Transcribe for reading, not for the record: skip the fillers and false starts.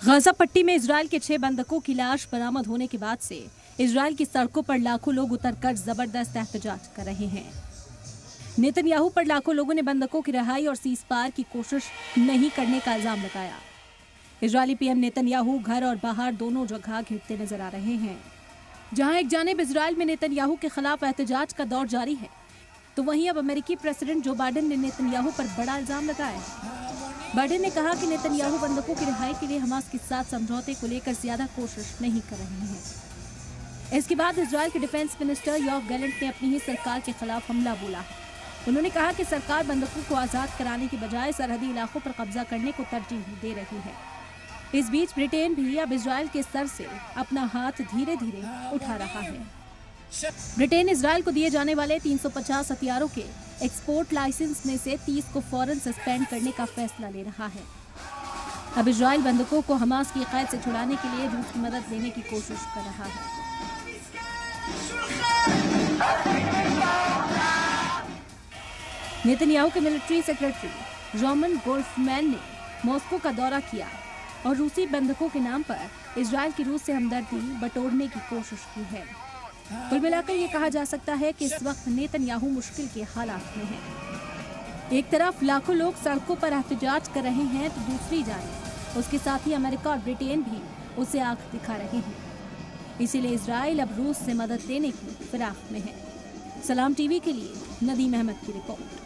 Gaza पट्टी में Israel के 6 बंधकों की लाश बरामद होने के बाद से इजरायल की सड़कों पर लाखों लोग उतरकर जबरदस्त एहतजाज कर रहे हैं। नेतन्याहू पर लाखों लोगों ने बंधकों की रिहाई और सीज फायर की कोशिश नहीं करने का इल्जाम लगाया। इजरायली पीएम नेतन्याहू घर और बाहर दोनों जगह घिरते नजर आ रहे हैं। जहां एक जानिब इजरायल में नेतन्याहू के खिलाफ एहतजाज का दौर जारी है, तो वहीं अब अमेरिकी प्रेसिडेंट जो बाइडेन ने नेतन्याहू पर बड़ा इल्जाम लगाया है। बाइडेन ने कहा कि नेतन्याहू बंधकों की रिहाई के लिए हमास के साथ समझौते को लेकर ज्यादा कोशिश नहीं कर रहे हैं। इसके बाद इजरायल के डिफेंस मिनिस्टर योव गैलेंट ने अपनी ही सरकार के खिलाफ हमला बोला है। उन्होंने कहा कि सरकार बंधकों को आजाद कराने के बजाय सरहदी इलाकों पर कब्जा करने को तरजीह दे रही है। इस बीच ब्रिटेन भी अब इजरायल के सर से अपना हाथ धीरे धीरे उठा रहा है। ब्रिटेन इजरायल को दिए जाने वाले 350 हथियारों के एक्सपोर्ट लाइसेंस में से 30 को फौरन सस्पेंड करने का फैसला ले रहा है। अब इजरायल बंधकों को हमास की कैद से छुड़ाने के लिए रूस की मदद लेने की कोशिश कर रहा है। नेतन्याहू के मिलिट्री सेक्रेटरी रोमन गोल्फमैन ने मॉस्को का दौरा किया और रूसी बंधकों के नाम पर इजरायल की रूस से हमदर्दी बटोरने की कोशिश की है। कुल मिलाकर ये कहा जा सकता है कि इस वक्त नेतन्याहू मुश्किल के हालात में है। एक तरफ लाखों लोग सड़कों पर एहतजाज कर रहे हैं, तो दूसरी जानिब उसके साथ ही अमेरिका और ब्रिटेन भी उसे आंख दिखा रहे हैं। इसीलिए इजरायल अब रूस से मदद लेने की फिराक में है। सलाम टीवी के लिए नदीम अहमद की रिपोर्ट।